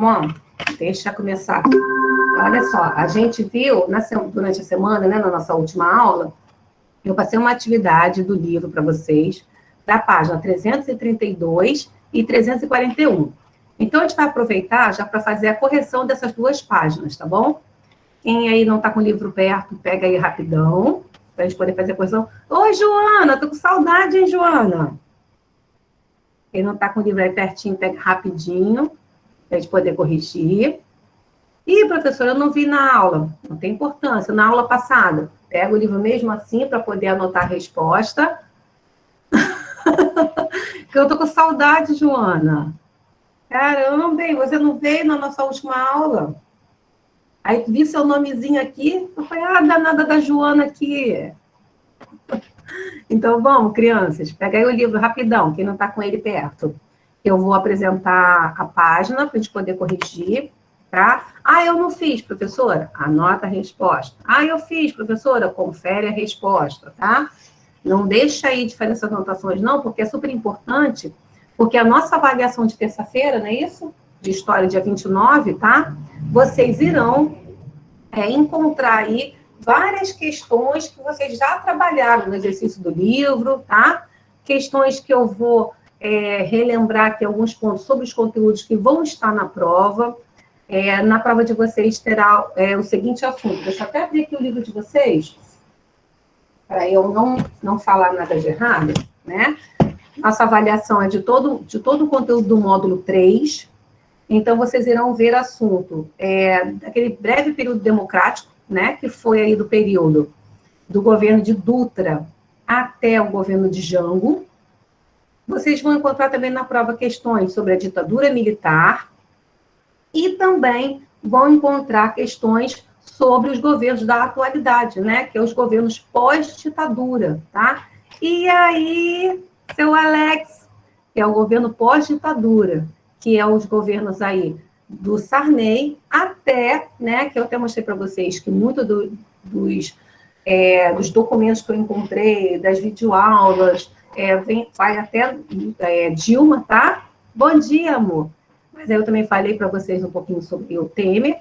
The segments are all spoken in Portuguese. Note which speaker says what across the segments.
Speaker 1: Bom, deixa eu começar. Olha só, a gente viu durante a semana, né, na nossa última aula, eu passei uma atividade do livro para vocês, da página 332 e 341. Então, a gente vai aproveitar já para fazer a correção dessas duas páginas, tá bom? Quem aí não está com o livro perto, pega aí rapidão, para a gente poder fazer a correção. Oi, Joana, tô com saudade, hein, Joana? Quem não está com o livro aí pertinho, pega rapidinho, para a gente poder corrigir. Ih, professora, eu não vi na aula. Não tem importância, na aula passada. Pega o livro mesmo assim para poder anotar a resposta. Porque eu tô com saudade, Joana. Caramba, hein? Você não veio na nossa última aula? Aí vi seu nomezinho aqui, eu falei, danada da Joana aqui. Então, vamos, crianças, pega aí o livro rapidão, quem não está com ele perto. Eu vou apresentar a página para a gente poder corrigir, tá? Eu não fiz, professora? Anota a resposta. Eu fiz, professora? Confere a resposta, tá? Não deixa aí de fazer essas anotações, não, porque é super importante, porque a nossa avaliação de terça-feira, não é isso? De história, dia 29, tá? Vocês irão encontrar aí várias questões que vocês já trabalharam no exercício do livro, tá? Questões que eu vou relembrar aqui alguns pontos sobre os conteúdos que vão estar na prova. Na prova de vocês terá o seguinte assunto. Deixa eu até abrir aqui o livro de vocês, para eu não falar nada de errado, né? Nossa avaliação é de todo o conteúdo do módulo 3. Então, vocês irão ver assunto daquele breve período democrático, né, que foi aí do período do governo de Dutra até o governo de Jango. Vocês vão encontrar também na prova questões sobre a ditadura militar e também vão encontrar questões sobre os governos da atualidade, né, que é os governos pós-ditadura, tá? E aí, seu Alex, que é o governo pós-ditadura, que é os governos aí do Sarney até, né, que eu até mostrei para vocês que muito dos documentos que eu encontrei, das videoaulas, vai até Dilma, tá? Bom dia, amor. Mas aí eu também falei para vocês um pouquinho sobre o Temer.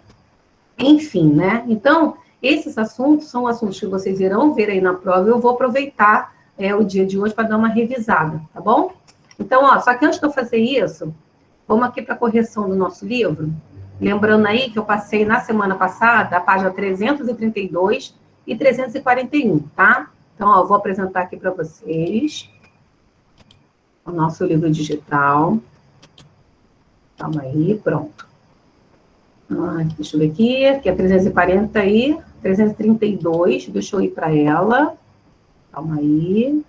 Speaker 1: Enfim, né? Então, esses assuntos são assuntos que vocês irão ver aí na prova e eu vou aproveitar o dia de hoje para dar uma revisada, tá bom? Então, só que antes de eu fazer isso, vamos aqui para a correção do nosso livro. Lembrando aí que eu passei na semana passada a página 332 e 341, tá? Então, eu vou apresentar aqui para vocês o nosso livro digital. Calma aí, pronto. Deixa eu ver aqui, que é 340 e 332, deixa eu ir para ela. Calma aí.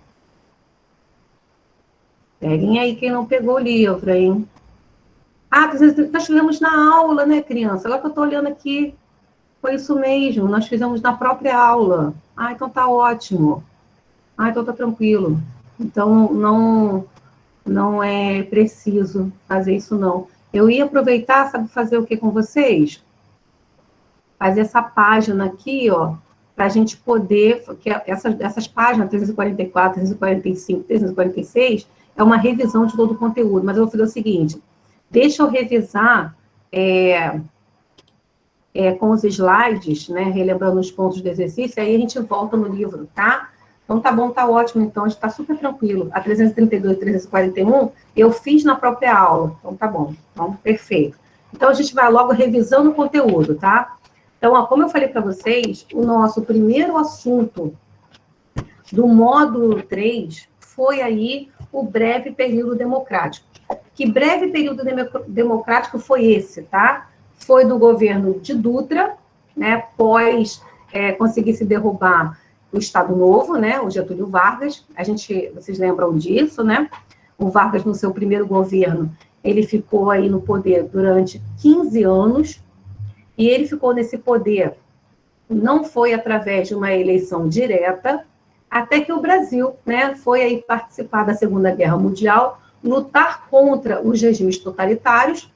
Speaker 1: Peguem aí quem não pegou o livro, hein? Nós fizemos na aula, né, criança? Agora que eu estou olhando aqui, foi isso mesmo, nós fizemos na própria aula. Então tá ótimo. Então tá tranquilo. Então, não é preciso fazer isso, não. Eu ia aproveitar, sabe, fazer o que com vocês? Fazer essa página aqui, ó, para a gente poder, que essas páginas, 344, 345, 346, é uma revisão de todo o conteúdo, mas eu vou fazer o seguinte, deixa eu revisar com os slides, né, relembrando os pontos do exercício, aí a gente volta no livro, tá? Então, tá bom, tá ótimo, então, a gente tá super tranquilo. A 332 e 341, eu fiz na própria aula, então tá bom, então, perfeito. Então, a gente vai logo revisando o conteúdo, tá? Então, como eu falei para vocês, o nosso primeiro assunto do módulo 3 foi aí o breve período democrático. Que breve período democrático foi esse, tá? Foi do governo de Dutra, né, após conseguir se derrubar o Estado Novo, né, o Getúlio Vargas, vocês lembram disso, né? O Vargas, no seu primeiro governo, ele ficou aí no poder durante 15 anos, e ele ficou nesse poder, não foi através de uma eleição direta, até que o Brasil, né, foi aí participar da Segunda Guerra Mundial, lutar contra os regimes totalitários,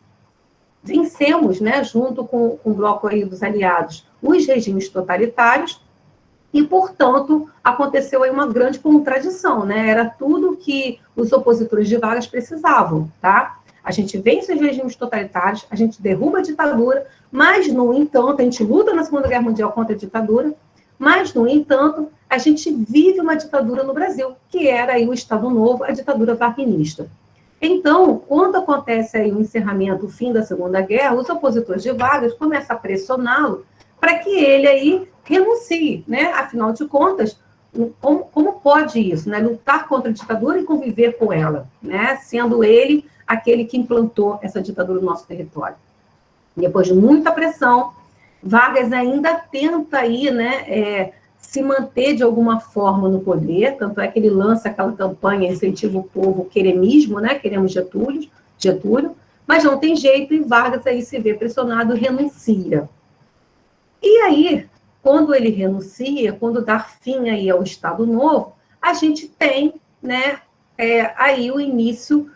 Speaker 1: vencemos, né, junto com o bloco aí dos aliados, os regimes totalitários, e, portanto, aconteceu aí uma grande contradição, né? Era tudo que os opositores de Vargas precisavam, tá? A gente vence os regimes totalitários, a gente derruba a ditadura, mas, no entanto, a gente luta na Segunda Guerra Mundial contra a ditadura, mas, no entanto, a gente vive uma ditadura no Brasil, que era aí o Estado Novo, a ditadura varguinista. Então, quando acontece aí o encerramento, o fim da Segunda Guerra, os opositores de Vargas começam a pressioná-lo para que ele aí renuncie, né? Afinal de contas, como pode isso, né? Lutar contra a ditadura e conviver com ela, né? Sendo ele aquele que implantou essa ditadura no nosso território. Depois de muita pressão, Vargas ainda tenta aí, né, se manter de alguma forma no poder, tanto é que ele lança aquela campanha Incentiva o Povo, queremismo, né? Queremos Getúlio, mas não tem jeito e Vargas aí se vê pressionado e renuncia. E aí, quando ele renuncia, quando dá fim aí ao Estado Novo, a gente tem, né, aí o início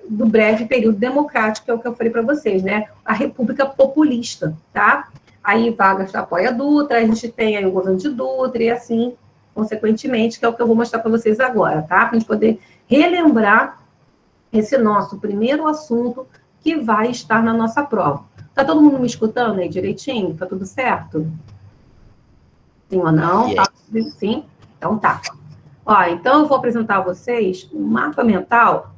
Speaker 1: do breve período democrático, que é o que eu falei para vocês, né, a República Populista, tá? Aí Vargas apoia Dutra, a gente tem aí o governo de Dutra, e assim, consequentemente, que é o que eu vou mostrar para vocês agora, tá? Para a gente poder relembrar esse nosso primeiro assunto que vai estar na nossa prova. Tá todo mundo me escutando aí direitinho? Tá tudo certo? Sim ou não?
Speaker 2: Yeah.
Speaker 1: Sim? Então tá. Ó, então eu vou apresentar a vocês um mapa mental,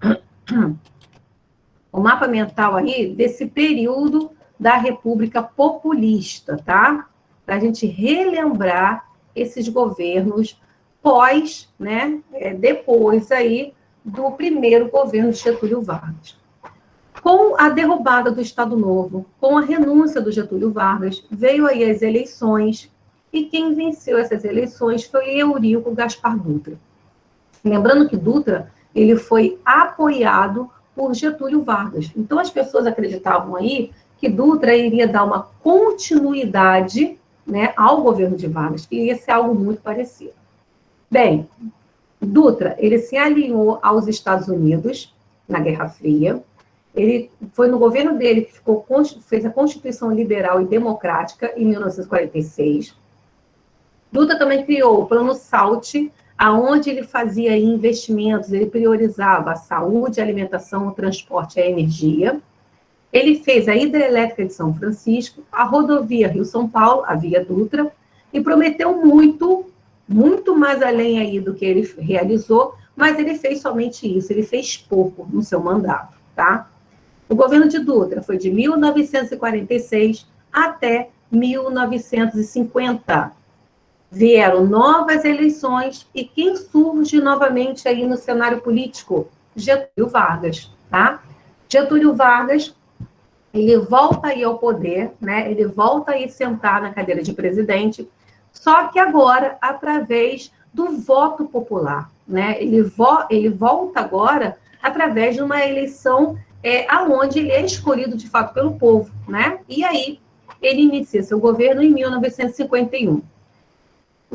Speaker 1: aí desse período da República Populista, tá? Para a gente relembrar esses governos pós, né, depois aí do primeiro governo de Getúlio Vargas. Com a derrubada do Estado Novo, com a renúncia do Getúlio Vargas, veio aí as eleições, e quem venceu essas eleições foi Eurico Gaspar Dutra. Lembrando que Dutra, ele foi apoiado por Getúlio Vargas. Então, as pessoas acreditavam aí que Dutra iria dar uma continuidade, né, ao governo de Vargas, que ia ser algo muito parecido. Bem, Dutra, ele se alinhou aos Estados Unidos na Guerra Fria. Ele foi no governo dele que fez a Constituição Liberal e Democrática em 1946. Dutra também criou o Plano SALT, aonde ele fazia investimentos, ele priorizava a saúde, a alimentação, o transporte e a energia. Ele fez a hidrelétrica de São Francisco, a rodovia Rio-São Paulo, a Via Dutra, e prometeu muito mais além aí do que ele realizou, mas ele fez somente isso, ele fez pouco no seu mandato, tá? O governo de Dutra foi de 1946 até 1950. Vieram novas eleições e quem surge novamente aí no cenário político? Getúlio Vargas, tá? Getúlio Vargas, ele volta aí ao poder, né? Ele volta aí sentar na cadeira de presidente, só que agora através do voto popular, né? Ele volta agora através de uma eleição aonde ele é escolhido de fato pelo povo, né? E aí ele inicia seu governo em 1951.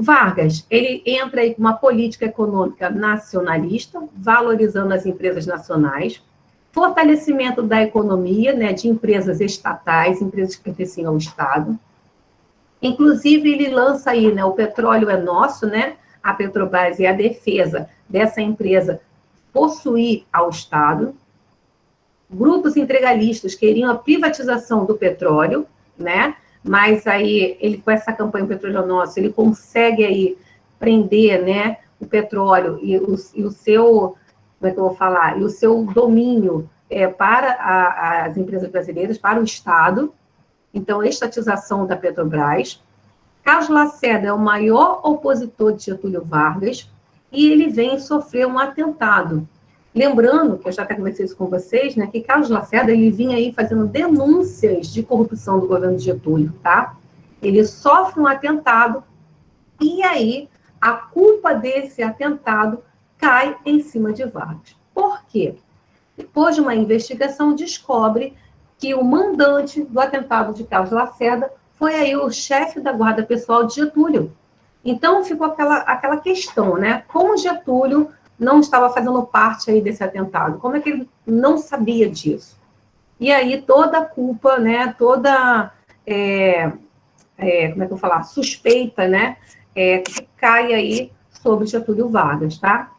Speaker 1: Vargas, ele entra aí com uma política econômica nacionalista, valorizando as empresas nacionais, fortalecimento da economia, né, de empresas estatais, empresas que pertenciam ao Estado. Inclusive, ele lança aí, né, o petróleo é nosso, né, a Petrobras e a defesa dessa empresa possuir ao Estado. Grupos integralistas queriam a privatização do petróleo, né, mas aí, ele com essa campanha O Petróleo é Nosso, ele consegue aí prender, né, o petróleo e o seu, como é que eu vou falar, e o seu domínio para as empresas brasileiras, para o Estado. Então, estatização da Petrobras. Carlos Lacerda é o maior opositor de Getúlio Vargas e ele vem sofrer um atentado. Lembrando, que eu já até conversei isso com vocês, né, que Carlos Lacerda, ele vinha aí fazendo denúncias de corrupção do governo de Getúlio, tá? Ele sofre um atentado e aí a culpa desse atentado cai em cima de Vargas. Por quê? Depois de uma investigação, descobre que o mandante do atentado de Carlos Lacerda foi aí o chefe da guarda pessoal de Getúlio. Então, ficou aquela questão, né? Como Getúlio não estava fazendo parte aí desse atentado? Como é que ele não sabia disso? E aí, toda a culpa, né? Toda, como é que eu vou falar? Suspeita, né? Que cai aí sobre Getúlio Vargas, tá?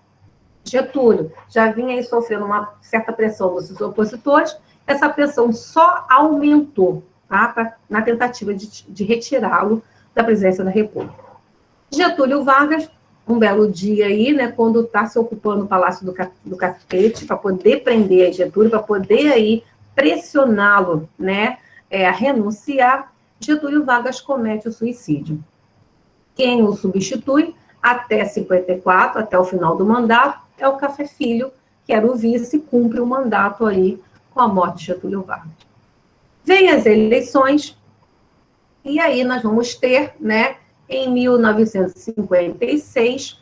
Speaker 1: Getúlio já vinha aí sofrendo uma certa pressão dos seus opositores, essa pressão só aumentou, tá? Na tentativa de retirá-lo da presidência da República. Getúlio Vargas, um belo dia aí, né, quando está se ocupando o Palácio do Catete, para poder prender Getúlio, para poder aí pressioná-lo, né, a renunciar, Getúlio Vargas comete o suicídio. Quem o substitui até 54, até o final do mandato, é o Café Filho, que era o vice, cumpre o mandato aí com a morte de Getúlio Vargas. Vem as eleições, e aí nós vamos ter, né, em 1956,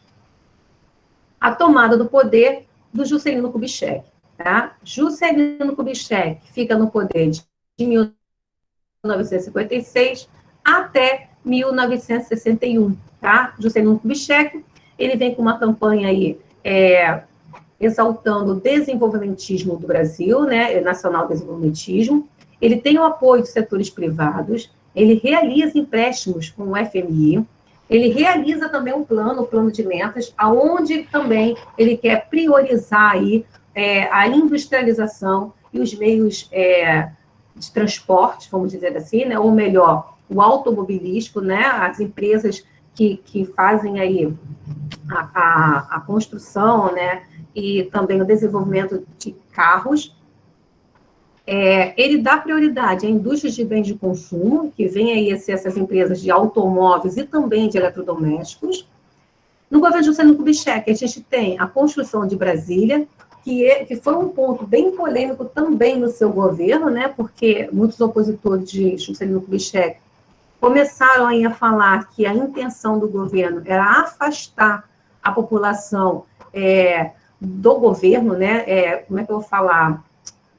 Speaker 1: a tomada do poder do Juscelino Kubitschek. Tá? Juscelino Kubitschek fica no poder de 1956 até 1961. Tá? Juscelino Kubitschek, ele vem com uma campanha aí, exaltando o desenvolvimentismo do Brasil, né, nacional desenvolvimentismo. Ele tem o apoio dos setores privados, ele realiza empréstimos com o FMI, ele realiza também um plano de metas, aonde também ele quer priorizar aí, a industrialização e os meios de transporte, vamos dizer assim, né, ou melhor, o automobilístico, né, as empresas que fazem aí a construção, né, e também o desenvolvimento de carros. Ele dá prioridade à indústria de bens de consumo, que vem aí essas empresas de automóveis e também de eletrodomésticos. No governo Juscelino Kubitschek, a gente tem a construção de Brasília, que foi um ponto bem polêmico também no seu governo, né, porque muitos opositores de Juscelino Kubitschek começaram aí a falar que a intenção do governo era afastar a população do governo, né, como é que eu vou falar?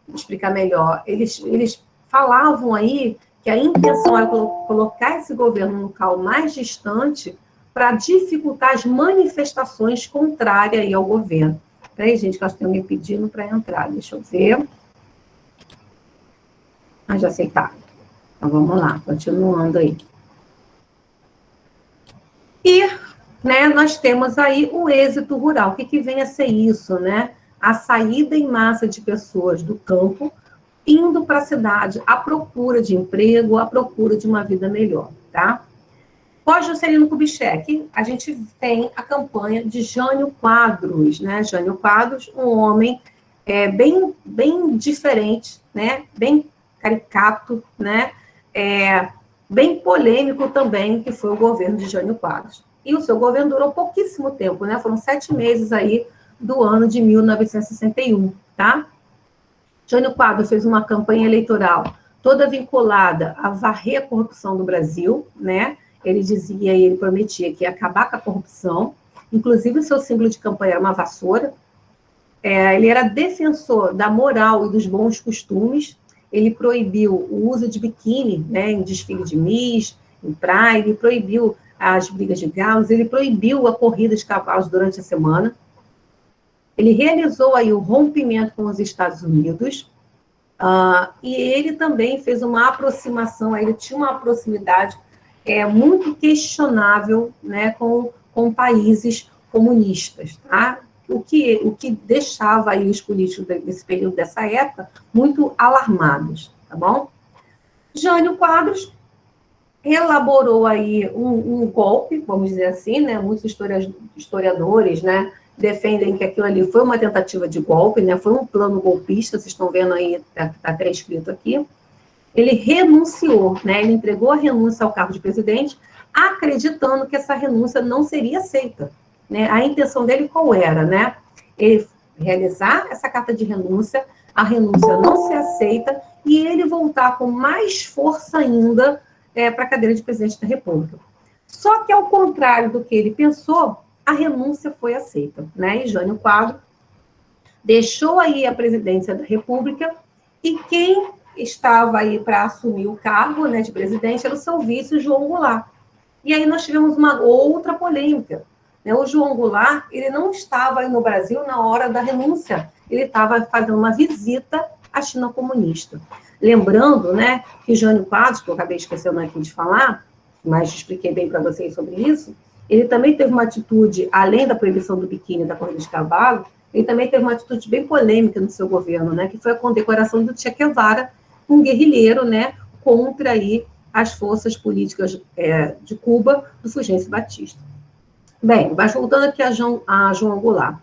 Speaker 1: Vou explicar melhor. Eles falavam aí que a intenção era colocar esse governo num local mais distante para dificultar as manifestações contrárias aí ao governo. Peraí, gente, que elas estão me pedindo para entrar. Deixa eu ver. Já aceitaram. Então, vamos lá, continuando aí. E, né, nós temos aí o êxito rural. O que vem a ser isso, né? A saída em massa de pessoas do campo indo para a cidade à procura de emprego, à procura de uma vida melhor, tá? Pós-Juscelino Kubitschek, a gente tem a campanha de Jânio Quadros, né? Jânio Quadros, um homem bem diferente, né? Bem caricato, né? Bem polêmico também, que foi o governo de Jânio Quadros. E o seu governo durou pouquíssimo tempo, né? Foram 7 meses aí do ano de 1961, tá? Jânio Quadros fez uma campanha eleitoral toda vinculada a varrer a corrupção do Brasil, né? Ele dizia e ele prometia que ia acabar com a corrupção, inclusive o seu símbolo de campanha era uma vassoura. Ele era defensor da moral e dos bons costumes, ele proibiu o uso de biquíni, né, em desfile de Miss, em praia, ele proibiu as brigas de galos, ele proibiu a corrida de cavalos durante a semana. Ele realizou aí o rompimento com os Estados Unidos, e ele também fez uma aproximação, ele tinha uma proximidade muito questionável, né, com países comunistas, tá? O que deixava aí os políticos desse período, dessa época, muito alarmados, tá bom? Jânio Quadros elaborou aí um golpe, vamos dizer assim, né? Muitos historiadores, né, defendem que aquilo ali foi uma tentativa de golpe, né? Foi um plano golpista, vocês estão vendo aí, está até escrito aqui. Ele renunciou, né? Ele entregou a renúncia ao cargo de presidente, acreditando que essa renúncia não seria aceita, né? A intenção dele qual era, né? Ele realizar essa carta de renúncia, a renúncia não ser aceita, e ele voltar com mais força ainda para a cadeira de presidente da República. Só que, ao contrário do que ele pensou, a renúncia foi aceita, né? E Jânio Quadros deixou aí a presidência da República, e quem estava aí para assumir o cargo, né, de presidente era o seu vice, João Goulart. E aí nós tivemos uma outra polêmica, né? O João Goulart, ele não estava aí no Brasil na hora da renúncia, ele estava fazendo uma visita à China comunista. Lembrando, né, que Jânio Quadros, que eu acabei esquecendo aqui de falar, mas expliquei bem para vocês sobre isso, ele também teve uma atitude, além da proibição do biquíni e da corrida de cavalo, ele também teve uma atitude bem polêmica no seu governo, né, que foi a condecoração do Che Guevara, um guerrilheiro, né, contra aí as forças políticas de Cuba, do Fulgêncio Batista. Bem, mas voltando aqui a João Goulart.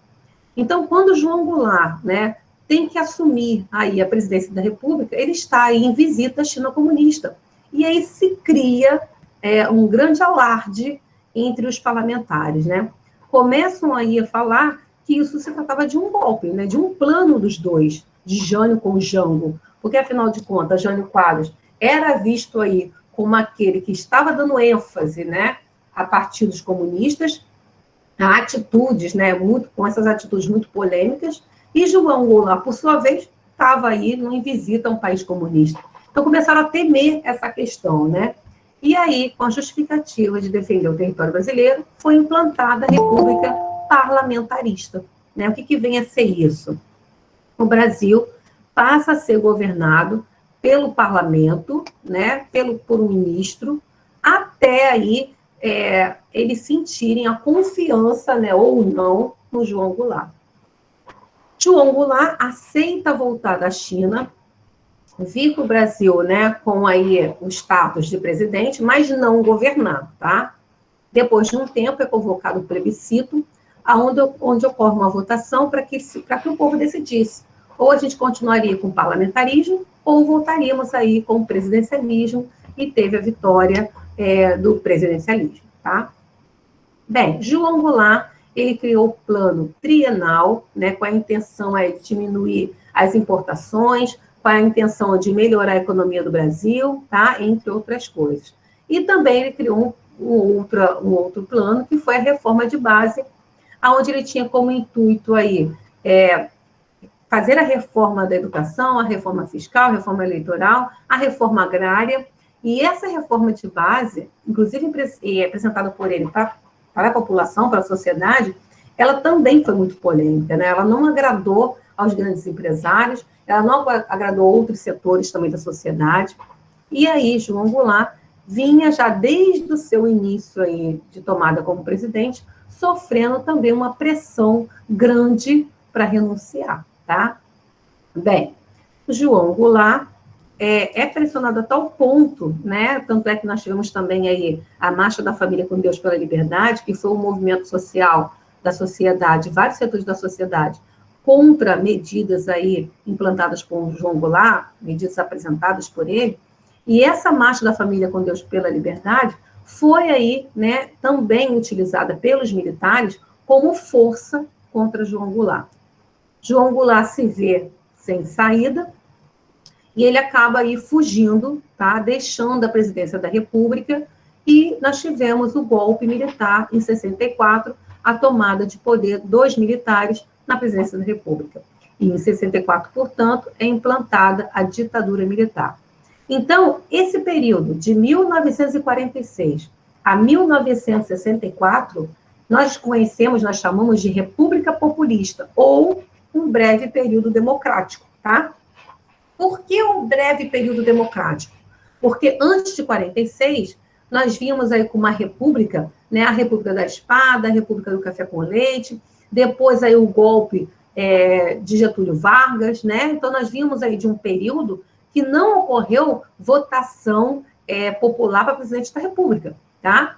Speaker 1: Então, quando João Goulart, né, tem que assumir aí a presidência da República, ele está aí em visita à China comunista. E aí se cria um grande alarde entre os parlamentares, né? Começam aí a falar que isso se tratava de um golpe, né, de um plano dos dois, de Jânio com Jango, porque, afinal de contas, Jânio Quadros era visto aí como aquele que estava dando ênfase, né, a partidos comunistas, a atitudes, né, com essas atitudes muito polêmicas, e João Goulart, por sua vez, estava aí em visita a um país comunista. Então, começaram a temer essa questão, né? E aí, com a justificativa de defender o território brasileiro, foi implantada a República Parlamentarista. Né? O que vem a ser isso? O Brasil passa a ser governado pelo parlamento, né, por um ministro, até aí eles sentirem a confiança, né, ou não, no João Goulart. João Goulart aceita voltar da China, vir para o Brasil, né, com aí o status de presidente, mas não governar, tá? Depois de um tempo é convocado o plebiscito, onde ocorre uma votação para que o povo decidisse. Ou a gente continuaria com o parlamentarismo, ou voltaríamos aí com o presidencialismo, e teve a vitória do presidencialismo, tá? Bem, João Goulart, ele criou o plano trienal, né, com a intenção de diminuir as importações, com a intenção de melhorar a economia do Brasil, tá? Entre outras coisas. E também ele criou um outro plano, que foi a reforma de base, onde ele tinha como intuito aí fazer a reforma da educação, a reforma fiscal, a reforma eleitoral, a reforma agrária, e essa reforma de base, inclusive apresentada por ele para a população, para a sociedade, ela também foi muito polêmica, né? Ela não agradou aos grandes empresários, ela não agradou outros setores também da sociedade, e aí João Goulart vinha já desde o seu início aí de tomada como presidente, sofrendo também uma pressão grande para renunciar, tá? Bem, João Goulart é pressionado a tal ponto, né? Tanto é que nós tivemos também aí a Marcha da Família com Deus pela Liberdade, que foi um movimento social da sociedade, vários setores da sociedade, contra medidas aí implantadas por João Goulart, medidas apresentadas por ele, e essa Marcha da Família com Deus pela Liberdade foi aí, né, também utilizada pelos militares como força contra João Goulart. João Goulart se vê sem saída e ele acaba aí fugindo, tá, deixando a presidência da República, e nós tivemos o golpe militar em 64, a tomada de poder dos militares na presidência da República. E em 64, portanto, é implantada a ditadura militar. Então, esse período de 1946 a 1964, nós chamamos de República Populista, ou um breve período democrático, tá? Por que um breve período democrático? Porque antes de 46, nós vimos aí com uma república, né, a República da Espada, a República do Café com Leite, depois aí o golpe de Getúlio Vargas, né? Então, nós vimos aí de um período que não ocorreu votação popular para presidente da República, tá?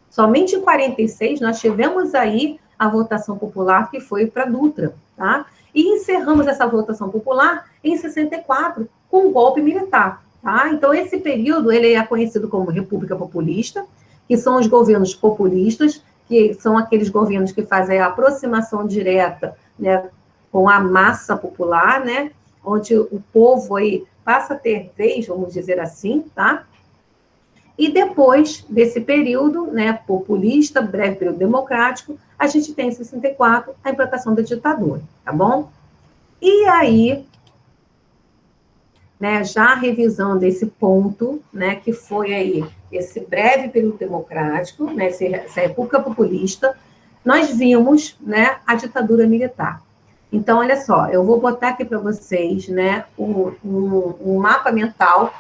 Speaker 1: Somente em 46 nós tivemos aí a votação popular que foi para Dutra, tá? E encerramos essa votação popular em 64 com o golpe militar, tá? Então esse período ele é conhecido como República Populista, que são os governos populistas, que são aqueles governos que fazem a aproximação direta, né, com a massa popular, né, onde o povo aí passa a ter vez, vamos dizer assim, tá? E depois desse período, né, populista, breve período democrático, a gente tem em 64 a implantação da ditadura, tá bom? E aí, né, já revisando esse ponto, né, que foi aí esse breve período democrático, né, essa república populista, nós vimos, né, a ditadura militar. Então, olha só, eu vou botar aqui para vocês, né, um mapa mental,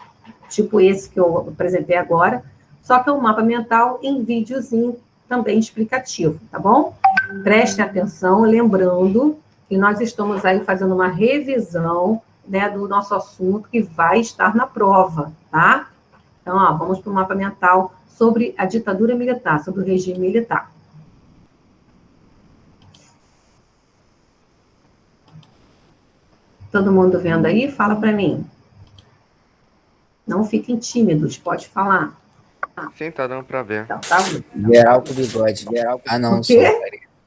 Speaker 1: tipo esse que eu apresentei agora, só que é um mapa mental em videozinho também explicativo, tá bom? Prestem atenção, lembrando que nós estamos aí fazendo uma revisão, né, do nosso assunto que vai estar na prova, tá? Então, ó, vamos para o mapa mental sobre a ditadura militar, sobre o regime militar. Todo mundo vendo aí? Fala para mim. Não fiquem tímidos, pode falar.
Speaker 2: Sim, tá dando pra ver.
Speaker 1: Então, tá bom.
Speaker 3: Geral com bigode. Ah, não,
Speaker 1: O quê?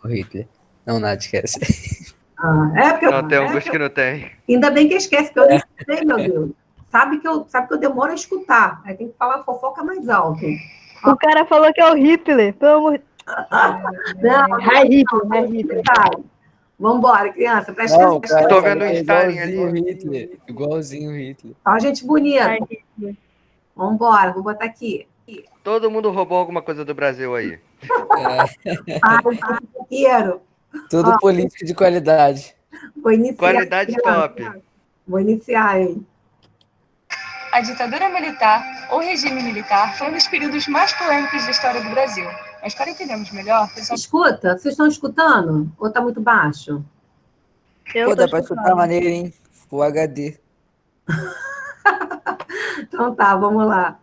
Speaker 3: sou o Hitler. Não, nada, esquece.
Speaker 1: É porque
Speaker 2: Não, tem alguns que não tem.
Speaker 1: ainda bem que esquece, porque eu nem sei, meu Deus. Sabe que eu demoro a escutar. Aí tem que falar fofoca mais alto.
Speaker 4: O cara falou que é o Hitler. Pelo amor...
Speaker 1: Não,
Speaker 4: É Hitler.
Speaker 1: Vamos embora, criança. Presta
Speaker 3: Não,
Speaker 1: atenção.
Speaker 3: cara,
Speaker 2: Tô vendo o
Speaker 3: é
Speaker 2: Stalin
Speaker 3: igualzinho o
Speaker 2: ali.
Speaker 3: Hitler. Igualzinho o Hitler.
Speaker 1: Ó, gente bonita.
Speaker 4: É Hitler.
Speaker 1: Vamos embora, vou botar aqui.
Speaker 2: Todo mundo roubou alguma coisa do Brasil aí.
Speaker 1: Inteiro.
Speaker 3: Tudo político de qualidade.
Speaker 1: Vou iniciar.
Speaker 2: Qualidade top.
Speaker 1: Vou iniciar, hein?
Speaker 5: A ditadura militar, ou regime militar, foi um dos períodos mais polêmicos da história do Brasil. Mas para entendermos melhor,
Speaker 1: Escuta, vocês estão escutando? Ou tá muito baixo?
Speaker 3: Pô, dá pra escutar maneiro, hein? Full HD.
Speaker 1: Então tá, vamos lá.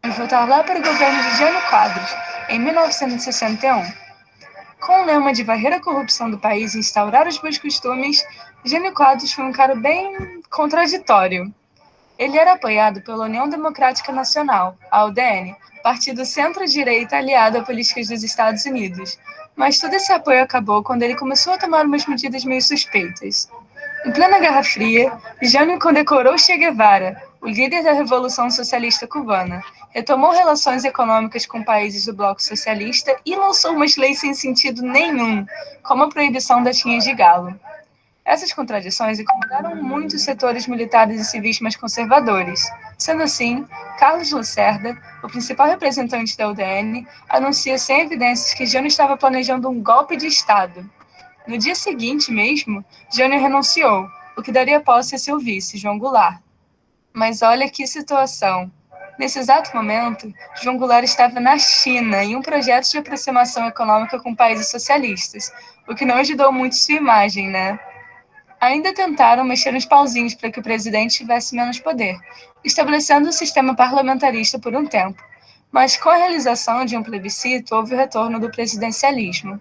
Speaker 5: vamos voltar lá para o governo de Jânio Quadros, em 1961. Com o lema de varrer a corrupção do país e instaurar os bons costumes, Jânio Quadros foi um cara bem contraditório. Ele era apoiado pela União Democrática Nacional, a UDN, partido centro-direita aliado a políticas dos Estados Unidos. Mas todo esse apoio acabou quando ele começou a tomar umas medidas meio suspeitas. Em plena Guerra Fria, Jânio condecorou Che Guevara, o líder da Revolução Socialista Cubana, retomou relações econômicas com países do bloco socialista e lançou umas leis sem sentido nenhum, como a proibição das tinhas de galo. Essas contradições incomodaram muito os setores militares e civis mais conservadores. Sendo assim, Carlos Lacerda, o principal representante da UDN, anuncia sem evidências que Jânio estava planejando um golpe de Estado. No dia seguinte mesmo, Jânio renunciou, o que daria posse a seu vice, João Goulart. Mas olha que situação. Nesse exato momento, João Goulart estava na China em um projeto de aproximação econômica com países socialistas, o que não ajudou muito sua imagem, né? Ainda tentaram mexer nos pauzinhos para que o presidente tivesse menos poder, estabelecendo o sistema parlamentarista por um tempo. Mas com a realização de um plebiscito, houve o retorno do presidencialismo.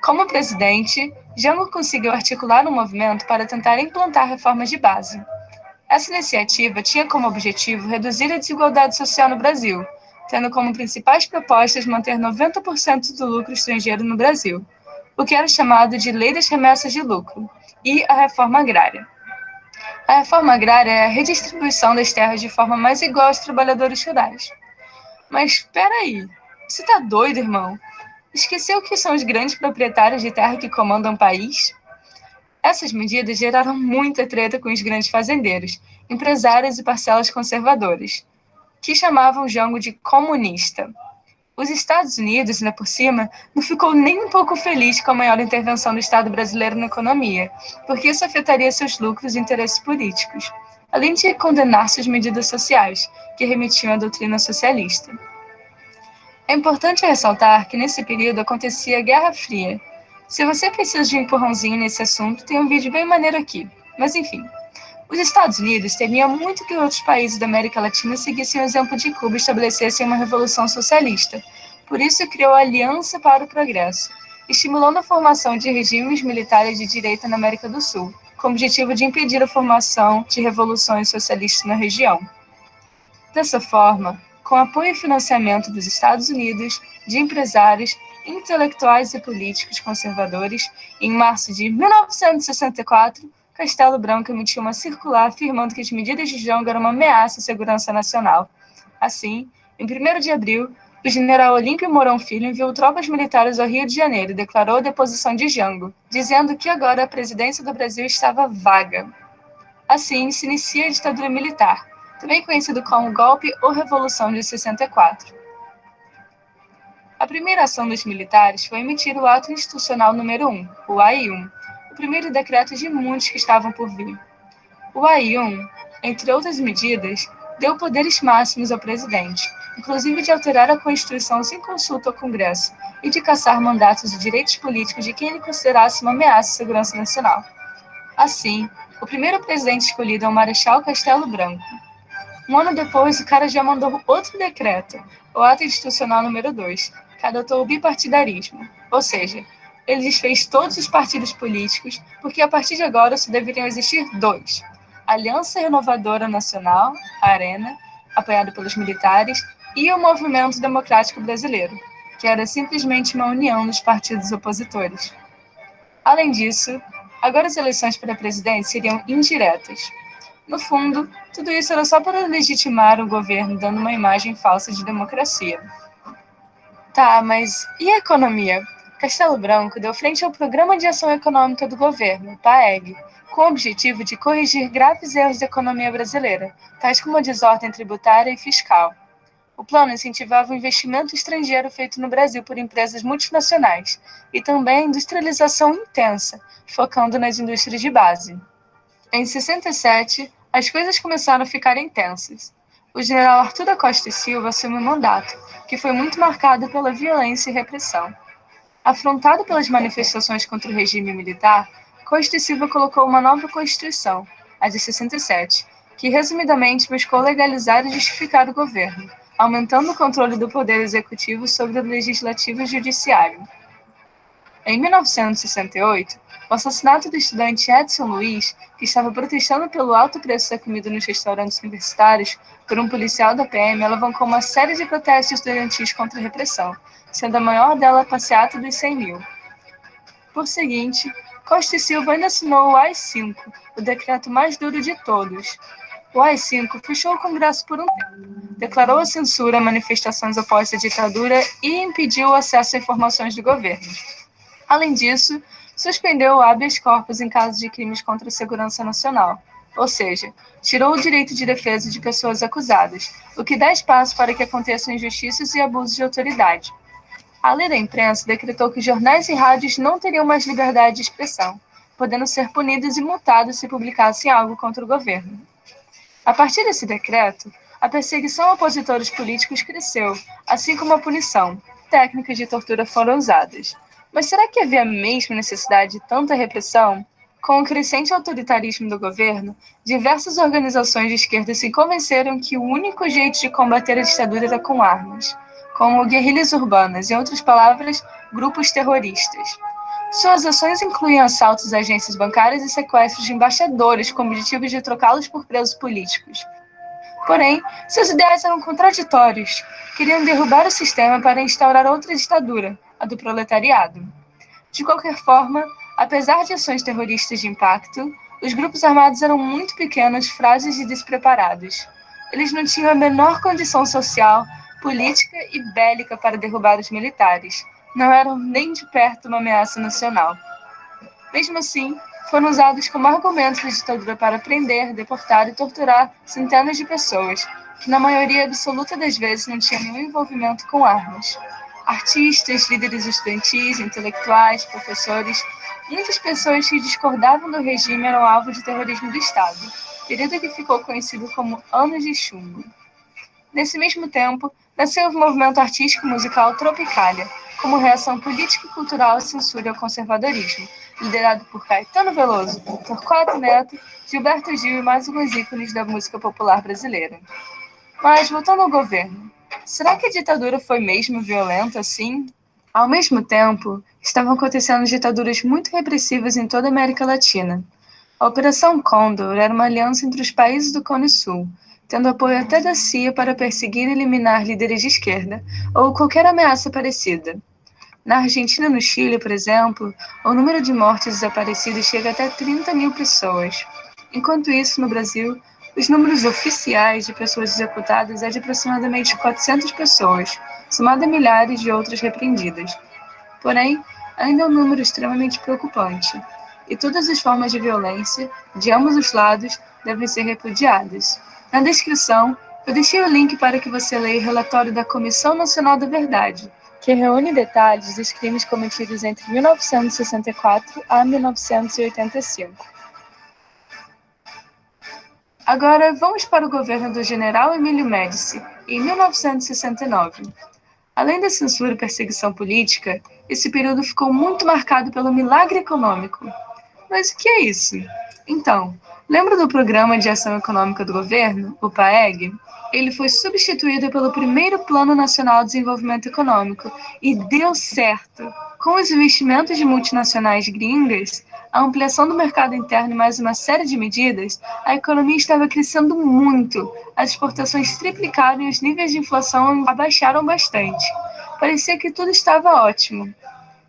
Speaker 5: Como presidente, Jango conseguiu articular um movimento para tentar implantar reformas de base. Essa iniciativa tinha como objetivo reduzir a desigualdade social no Brasil, tendo como principais propostas manter 90% do lucro estrangeiro no Brasil, o que era chamado de Lei das Remessas de Lucro, e a reforma agrária. A reforma agrária é a redistribuição das terras de forma mais igual aos trabalhadores rurais. Mas espera aí, você tá doido, irmão? Esqueceu que são os grandes proprietários de terra que comandam o país? Essas medidas geraram muita treta com os grandes fazendeiros, empresários e parcelas conservadoras, que chamavam Jango de comunista. Os Estados Unidos, ainda por cima, não ficou nem um pouco feliz com a maior intervenção do Estado brasileiro na economia, porque isso afetaria seus lucros e interesses políticos, além de condenar suas medidas sociais, que remetiam à doutrina socialista. É importante ressaltar que nesse período acontecia a Guerra Fria. Se você precisa de um empurrãozinho nesse assunto, tem um vídeo bem maneiro aqui. Mas enfim, os Estados Unidos temiam muito que outros países da América Latina seguissem o exemplo de Cuba e estabelecessem uma revolução socialista. Por isso criou a Aliança para o Progresso, estimulando a formação de regimes militares de direita na América do Sul, com o objetivo de impedir a formação de revoluções socialistas na região. Dessa forma, com apoio e financiamento dos Estados Unidos, de empresários, intelectuais e políticos conservadores, em março de 1964, Castelo Branco emitiu uma circular afirmando que as medidas de Jango eram uma ameaça à segurança nacional. Assim, em 1º de abril, o general Olímpio Mourão Filho enviou tropas militares ao Rio de Janeiro e declarou a deposição de Jango, dizendo que agora a presidência do Brasil estava vaga. Assim, se inicia a ditadura militar, também conhecido como Golpe ou Revolução de 64. A primeira ação dos militares foi emitir o Ato Institucional número 1, o AI-1, o primeiro decreto de muitos que estavam por vir. O AI-1, entre outras medidas, deu poderes máximos ao presidente, inclusive de alterar a Constituição sem consulta ao Congresso e de cassar mandatos e direitos políticos de quem ele considerasse uma ameaça à segurança nacional. Assim, o primeiro presidente escolhido é o Marechal Castelo Branco. Um ano depois, o cara já mandou outro decreto, o Ato Institucional número 2, que adotou o bipartidarismo, ou seja, ele desfez todos os partidos políticos, porque a partir de agora só deveriam existir 2: Aliança Renovadora Nacional, a ARENA, apoiado pelos militares, e o Movimento Democrático Brasileiro, que era simplesmente uma união dos partidos opositores. Além disso, agora as eleições para presidente seriam indiretas. No fundo, tudo isso era só para legitimar o governo, dando uma imagem falsa de democracia. Tá, mas e a economia? Castelo Branco deu frente ao Programa de Ação Econômica do Governo, PAEG, com o objetivo de corrigir graves erros da economia brasileira, tais como a desordem tributária e fiscal. O plano incentivava o investimento estrangeiro feito no Brasil por empresas multinacionais e também a industrialização intensa, focando nas indústrias de base. Em 67, as coisas começaram a ficar intensas. O general Arthur da Costa e Silva assumiu o mandato, que foi muito marcado pela violência e repressão. Afrontado pelas manifestações contra o regime militar, Costa e Silva colocou uma nova Constituição, a de 67, que resumidamente buscou legalizar e justificar o governo, aumentando o controle do poder executivo sobre o legislativo e o judiciário. Em 1968, o assassinato do estudante Edson Luiz, que estava protestando pelo alto preço da comida nos restaurantes universitários, por um policial da PM, alavancou uma série de protestos estudantis contra a repressão, sendo a maior dela a passeata dos 100 mil. Por seguinte, Costa e Silva ainda assinou o AI-5, o decreto mais duro de todos. O AI-5 fechou o Congresso por um tempo, declarou a censura a manifestações opostas à ditadura e impediu o acesso a informações do governo. Além disso, suspendeu o habeas corpus em casos de crimes contra a segurança nacional, ou seja, tirou o direito de defesa de pessoas acusadas, o que dá espaço para que aconteçam injustiças e abusos de autoridade. A lei da imprensa decretou que jornais e rádios não teriam mais liberdade de expressão, podendo ser punidos e multados se publicassem algo contra o governo. A partir desse decreto, a perseguição a opositores políticos cresceu, assim como a punição. Técnicas de tortura foram usadas. Mas será que havia mesmo necessidade de tanta repressão? Com o crescente autoritarismo do governo, diversas organizações de esquerda se convenceram que o único jeito de combater a ditadura era com armas, como guerrilhas urbanas, em outras palavras, grupos terroristas. Suas ações incluem assaltos a agências bancárias e sequestros de embaixadores com o objetivo de trocá-los por presos políticos. Porém, seus ideais eram contraditórios. Queriam derrubar o sistema para instaurar outra ditadura, a do proletariado. De qualquer forma, apesar de ações terroristas de impacto, os grupos armados eram muito pequenos, frágeis e despreparados. Eles não tinham a menor condição social, política e bélica para derrubar os militares. Não eram nem de perto uma ameaça nacional. Mesmo assim, foram usados como argumento da ditadura para prender, deportar e torturar centenas de pessoas, que na maioria absoluta das vezes não tinham nenhum envolvimento com armas. Artistas, líderes estudantis, intelectuais, professores, muitas pessoas que discordavam do regime eram alvo de terrorismo do Estado, período que ficou conhecido como Anos de Chumbo. Nesse mesmo tempo, nasceu o movimento artístico-musical Tropicália, como reação política e cultural à censura e ao conservadorismo, liderado por Caetano Veloso, Torquato Neto, Gilberto Gil e mais alguns ícones da música popular brasileira. Mas, voltando ao governo, será que a ditadura foi mesmo violenta assim? Ao mesmo tempo, estavam acontecendo ditaduras muito repressivas em toda a América Latina. A Operação Condor era uma aliança entre os países do Cone Sul, tendo apoio até da CIA para perseguir e eliminar líderes de esquerda ou qualquer ameaça parecida. Na Argentina e no Chile, por exemplo, o número de mortes desaparecidas chega até 30 mil pessoas. Enquanto isso, no Brasil, os números oficiais de pessoas executadas é de aproximadamente 400 pessoas, somado a milhares de outras repreendidas. Porém, ainda é um número extremamente preocupante, e todas as formas de violência, de ambos os lados, devem ser repudiadas. Na descrição, eu deixei o link para que você leia o relatório da Comissão Nacional da Verdade, que reúne detalhes dos crimes cometidos entre 1964 a 1985. Agora, vamos para o governo do general Emílio Médici, em 1969. Além da censura e perseguição política, esse período ficou muito marcado pelo milagre econômico. Mas o que é isso? Então, lembra do Programa de Ação Econômica do Governo, o PAEG? Ele foi substituído pelo primeiro Plano Nacional de Desenvolvimento Econômico e deu certo. Com os investimentos de multinacionais gringas, a ampliação do mercado interno e mais uma série de medidas, a economia estava crescendo muito, as exportações triplicaram e os níveis de inflação abaixaram bastante. Parecia que tudo estava ótimo.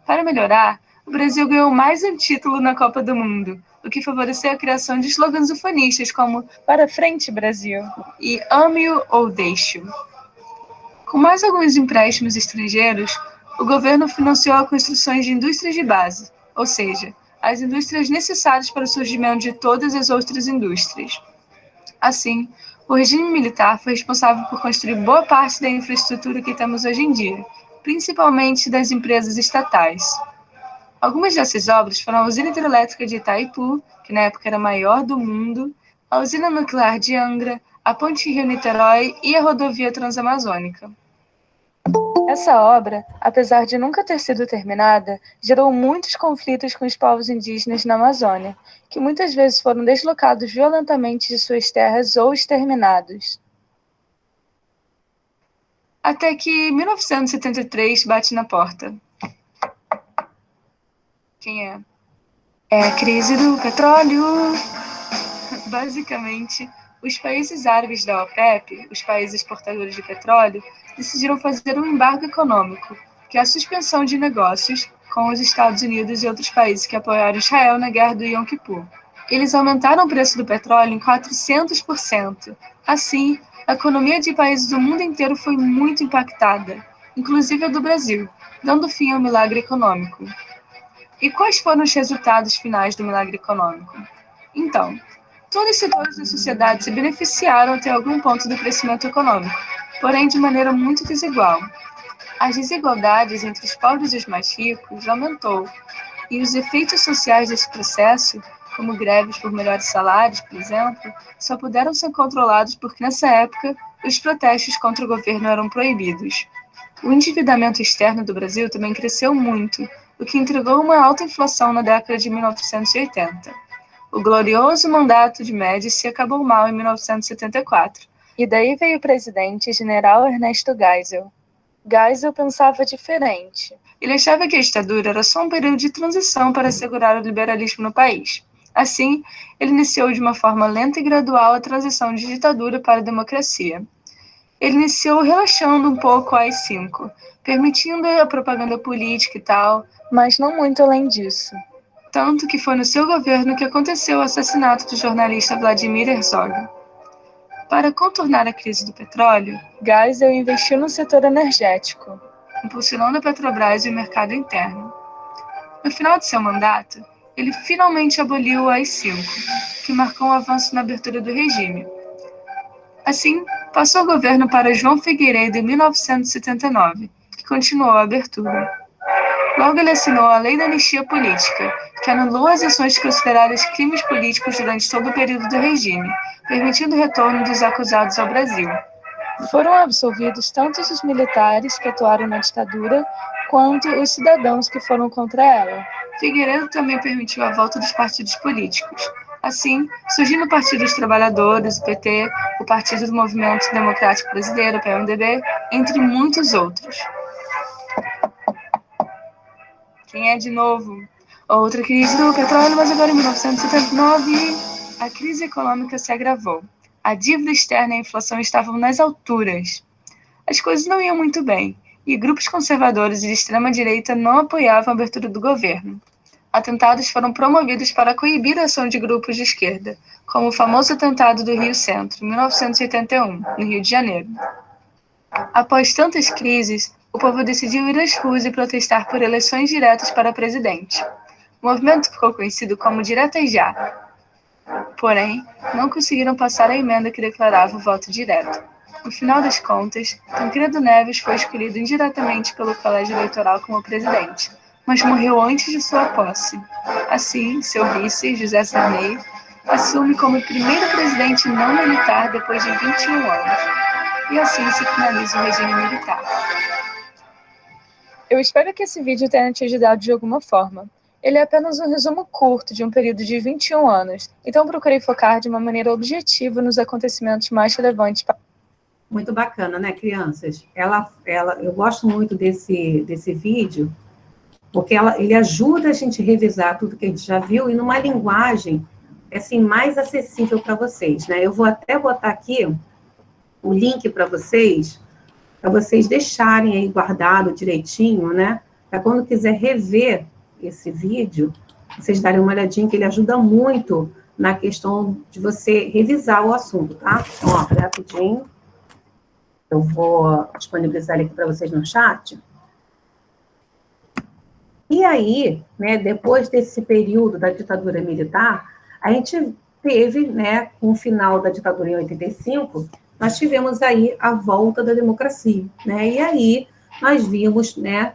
Speaker 5: Para melhorar, o Brasil ganhou mais um título na Copa do Mundo, o que favoreceu a criação de slogans ufanistas como "Para frente, Brasil" e "Ame-o ou deixe-o". Com mais alguns empréstimos estrangeiros, o governo financiou a construção de indústrias de base, ou seja, as indústrias necessárias para o surgimento de todas as outras indústrias. Assim, o regime militar foi responsável por construir boa parte da infraestrutura que temos hoje em dia, principalmente das empresas estatais. Algumas dessas obras foram a usina hidrelétrica de Itaipu, que na época era a maior do mundo, a usina nuclear de Angra, a ponte Rio-Niterói e a rodovia transamazônica. Essa obra, apesar de nunca ter sido terminada, gerou muitos conflitos com os povos indígenas na Amazônia, que muitas vezes foram deslocados violentamente de suas terras ou exterminados. Até que 1973 bate na porta. Quem é? É a crise do petróleo. Basicamente, os países árabes da OPEP, os países exportadores de petróleo, decidiram fazer um embargo econômico, que é a suspensão de negócios com os Estados Unidos e outros países que apoiaram Israel na guerra do Yom Kippur. Eles aumentaram o preço do petróleo em 400%. Assim, a economia de países do mundo inteiro foi muito impactada, inclusive a do Brasil, dando fim ao milagre econômico. E quais foram os resultados finais do milagre econômico? Então, todos os setores da sociedade se beneficiaram até algum ponto do crescimento econômico, porém de maneira muito desigual. As desigualdades entre os pobres e os mais ricos aumentou, e os efeitos sociais desse processo, como greves por melhores salários, por exemplo, só puderam ser controlados porque, nessa época, os protestos contra o governo eram proibidos. O endividamento externo do Brasil também cresceu muito, o que entregou uma alta inflação na década de 1980. O glorioso mandato de Médici acabou mal em 1974, e daí veio o presidente general Ernesto Geisel. Geisel pensava diferente. Ele achava que a ditadura era só um período de transição para assegurar o liberalismo no país. Assim, ele iniciou de uma forma lenta e gradual a transição de ditadura para a democracia. Ele iniciou relaxando um pouco a AI-5, permitindo a propaganda política e tal, mas não muito além disso. Tanto que foi no seu governo que aconteceu o assassinato do jornalista Vladimir Herzog. Para contornar a crise do petróleo, Geisel investiu no setor energético, impulsionando a Petrobras e o mercado interno. No final de seu mandato, ele finalmente aboliu o AI-5, que marcou um avanço na abertura do regime. Assim, passou o governo para João Figueiredo em 1979, que continuou a abertura. Logo ele assinou a Lei da Anistia Política, que anulou as ações consideradas crimes políticos durante todo o período do regime, permitindo o retorno dos acusados ao Brasil. Foram absolvidos tanto os militares que atuaram na ditadura, quanto os cidadãos que foram contra ela. Figueiredo também permitiu a volta dos partidos políticos. Assim, surgindo o Partido dos Trabalhadores, o PT, o Partido do Movimento Democrático Brasileiro, o PMDB, entre muitos outros. Quem é de novo? Outra crise do petróleo, mas agora em 1979, a crise econômica se agravou. A dívida externa e a inflação estavam nas alturas. As coisas não iam muito bem, e grupos conservadores e de extrema-direita não apoiavam a abertura do governo. Atentados foram promovidos para coibir a ação de grupos de esquerda, como o famoso atentado do Rio Centro, em 1981, no Rio de Janeiro. Após tantas crises, o povo decidiu ir às ruas e protestar por eleições diretas para presidente. O movimento ficou conhecido como Diretas Já. Porém, não conseguiram passar a emenda que declarava o voto direto. No final das contas, Tancredo Neves foi escolhido indiretamente pelo colégio eleitoral como presidente, mas morreu antes de sua posse. Assim, seu vice, José Sarney, assume como primeiro presidente não militar depois de 21 anos. E assim se finaliza o regime militar. Eu espero que esse vídeo tenha te ajudado de alguma forma. Ele é apenas um resumo curto de um período de 21 anos, então procurei focar de uma maneira objetiva nos acontecimentos mais relevantes.
Speaker 1: Muito bacana, né, crianças? Eu gosto muito desse vídeo, porque ele ajuda a gente a revisar tudo que a gente já viu e numa linguagem assim, mais acessível para vocês, né? Eu vou até botar aqui o link para vocês deixarem aí guardado direitinho, né? Para quando quiser rever esse vídeo, vocês darem uma olhadinha, que ele ajuda muito na questão de você revisar o assunto, tá? Então, ó, rapidinho. Eu vou disponibilizar ele aqui para vocês no chat. E aí, né, depois desse período da ditadura militar, a gente teve, né, com o final da ditadura em 85, nós tivemos aí a volta da democracia, né? E aí nós vimos, né,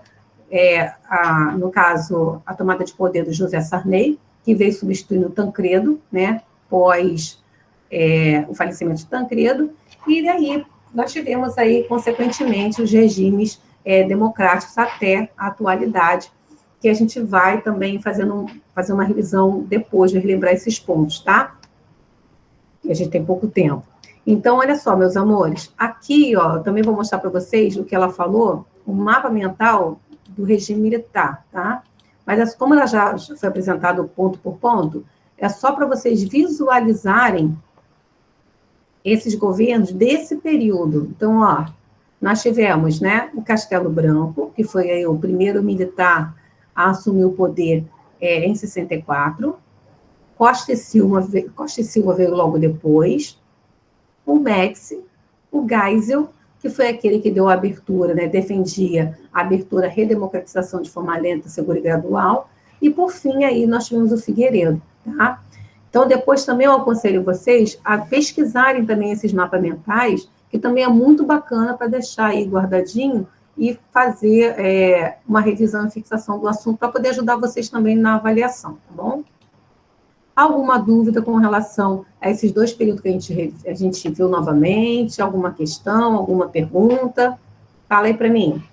Speaker 1: no caso, a tomada de poder do José Sarney, que veio substituindo o Tancredo, né, pós o falecimento de Tancredo, e daí nós tivemos aí, consequentemente, os regimes democráticos até a atualidade, que a gente vai também fazer uma revisão depois de relembrar esses pontos, tá? E a gente tem pouco tempo. Então, olha só, meus amores, aqui, ó, eu também vou mostrar para vocês o que ela falou, o mapa mental do regime militar, tá? Mas como ela já foi apresentado ponto por ponto, é só para vocês visualizarem esses governos desse período. Então, ó, nós tivemos, né, o Castelo Branco, que foi aí o primeiro militar a assumir o poder em 64, Costa e Silva veio logo depois, o Médici, o Geisel, que foi aquele que deu a abertura, né, defendia a abertura, a redemocratização de forma lenta, segura e gradual, e, por fim, aí nós tivemos o Figueiredo, tá? Então, depois também eu aconselho vocês a pesquisarem também esses mapas mentais, que também é muito bacana para deixar aí guardadinho e fazer uma revisão e fixação do assunto para poder ajudar vocês também na avaliação, tá bom? Alguma dúvida com relação a esses dois períodos que a gente viu novamente? Alguma questão, alguma pergunta? Fala aí para mim.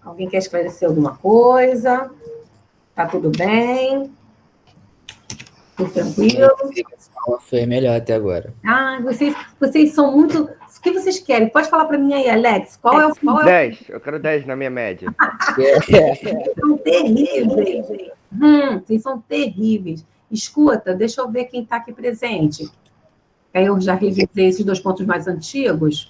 Speaker 1: Alguém quer esclarecer alguma coisa? Tá tudo bem? Tudo tranquilo?
Speaker 3: Foi melhor até agora.
Speaker 1: Ah, vocês são muito... O que vocês querem? Pode falar para mim aí, Alex. Qual é o...
Speaker 2: 10. Eu quero 10 na minha média.
Speaker 1: Vocês são terríveis. Vocês são terríveis. Escuta, deixa eu ver quem está aqui presente. Aí eu já revisei esses dois pontos mais antigos.